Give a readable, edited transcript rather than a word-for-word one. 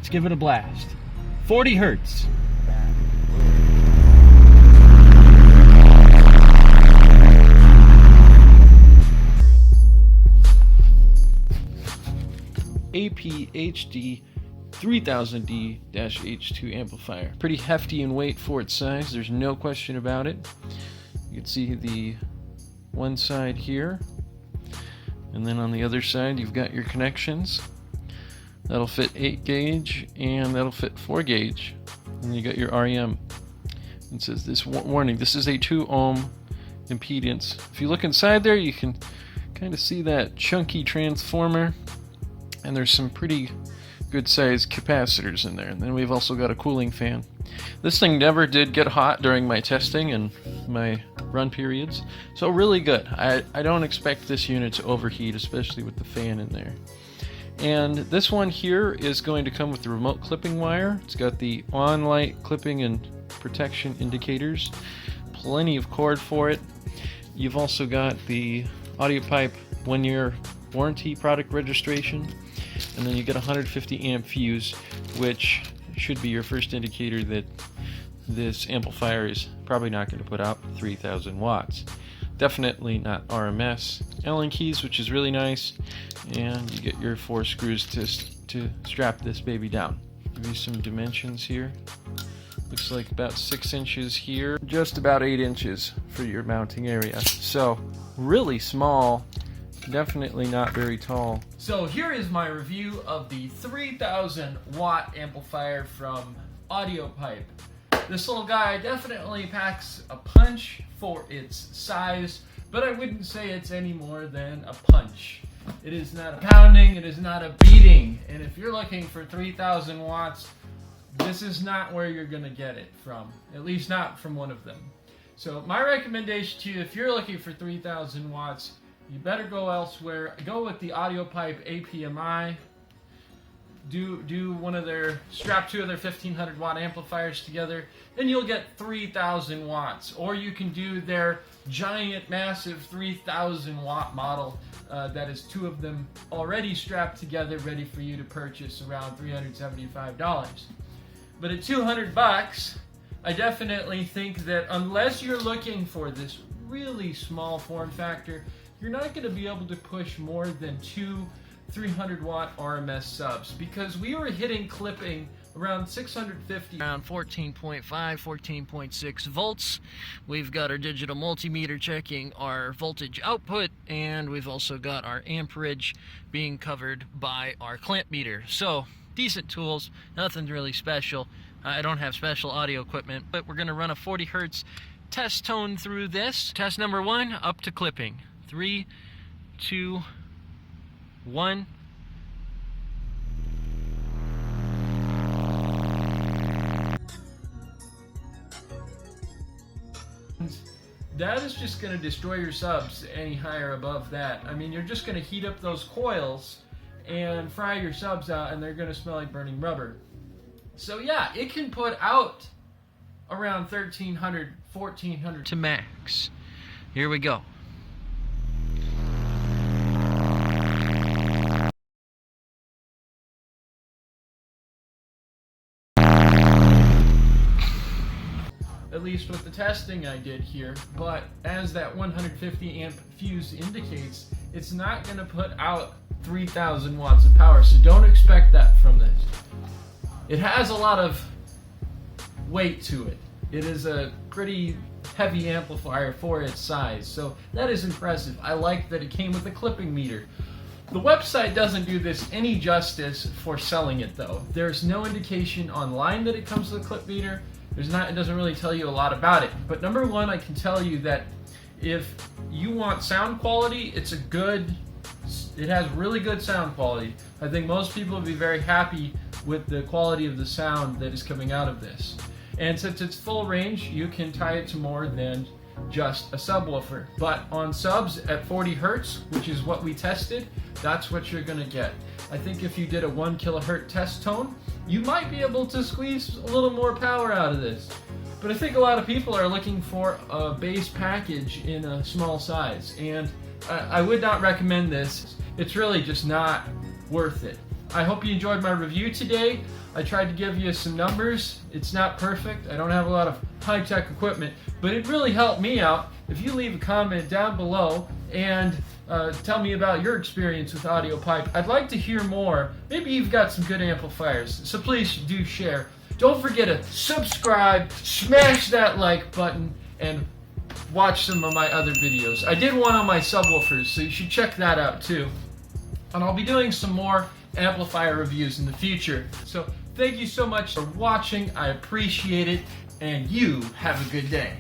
Let's give it a blast. 40 hertz. APHD-3000D-H2 amplifier. Pretty hefty in weight for its size, there's no question about it. You can see the one side here, and then on the other side you've got your connections. That'll fit 8 gauge and that'll fit 4 gauge. And you got your REM. It says this warning, this is a 2 ohm impedance. If you look inside there, you can kind of see that chunky transformer, and there's some pretty good sized capacitors in there. And then we've also got a cooling fan. This thing never did get hot during my testing and my run periods, so really good. I don't expect this unit to overheat, especially with the fan in there. And this one here is going to come with the remote clipping wire. It's got the on light clipping and protection indicators, plenty of cord for it. You've also got the AudioPipe 1-year warranty product registration, and then you get a 150 amp fuse, which should be your first indicator that this amplifier is probably not going to put out 3000 watts. Definitely not RMS. Allen keys, which is really nice, and you get your 4 screws to strap this baby down. Give you some dimensions here. Looks like about 6 inches here, just about 8 inches for your mounting area. So really small, definitely not very tall. So here is my review of the 3000 watt amplifier from AudioPipe. This little guy definitely packs a punch for its size, but I wouldn't say it's any more than a punch. It is not a pounding, it is not a beating, and if you're looking for 3000 watts, this is not where you're going to get it from, at least not from one of them. So my recommendation to you, if you're looking for 3000 watts, you better go elsewhere. Go with the AudioPipe APMI. Do one of their, strap 2 of their 1500 watt amplifiers together, and you'll get 3000 watts. Or you can do their giant, massive 3000 watt model that is 2 of them already strapped together, ready for you to purchase, around $375. But at 200 bucks, I definitely think that unless you're looking for this really small form factor, you're not going to be able to push more than 2 300 watt RMS subs, because we were hitting clipping around 650, around 14.5, 14.6 volts. We've got our digital multimeter checking our voltage output, and we've also got our amperage being covered by our clamp meter. So decent tools, nothing really special. I don't have special audio equipment, but we're going to run a 40 hertz test tone through this. Test number 1, up to clipping. 3, 2, 1. That is just going to destroy your subs any higher above that. I mean, you're just going to heat up those coils and fry your subs out, and they're going to smell like burning rubber. So yeah, it can put out around 1300, 1400 to max. Here we go. At least with the testing I did here, but as that 150 amp fuse indicates, it's not going to put out 3000 watts of power, so don't expect that from this. It has a lot of weight to it. It is a pretty heavy amplifier for its size, so that is impressive. I like that it came with a clipping meter. The website doesn't do this any justice for selling it though. There's no indication online that it comes with a clip meter. It doesn't really tell you a lot about it. But number 1, I can tell you that if you want sound quality, it has really good sound quality. I think most people will be very happy with the quality of the sound that is coming out of this. And since it's full range, you can tie it to more than just a subwoofer. But on subs at 40 hertz, which is what we tested, that's what you're going to get. I think if you did a 1 kilohertz test tone, you might be able to squeeze a little more power out of this. But I think a lot of people are looking for a base package in a small size, and I would not recommend this. It's really just not worth it. I hope you enjoyed my review today. I tried to give you some numbers. It's not perfect. I don't have a lot of high-tech equipment, but it really helped me out. If you leave a comment down below and tell me about your experience with AudioPipe, I'd like to hear more. Maybe you've got some good amplifiers, so please do share. Don't forget to subscribe, smash that like button, and watch some of my other videos. I did one on my subwoofers, so you should check that out too. And I'll be doing some more amplifier reviews in the future. So thank you so much for watching. I appreciate it, and you have a good day.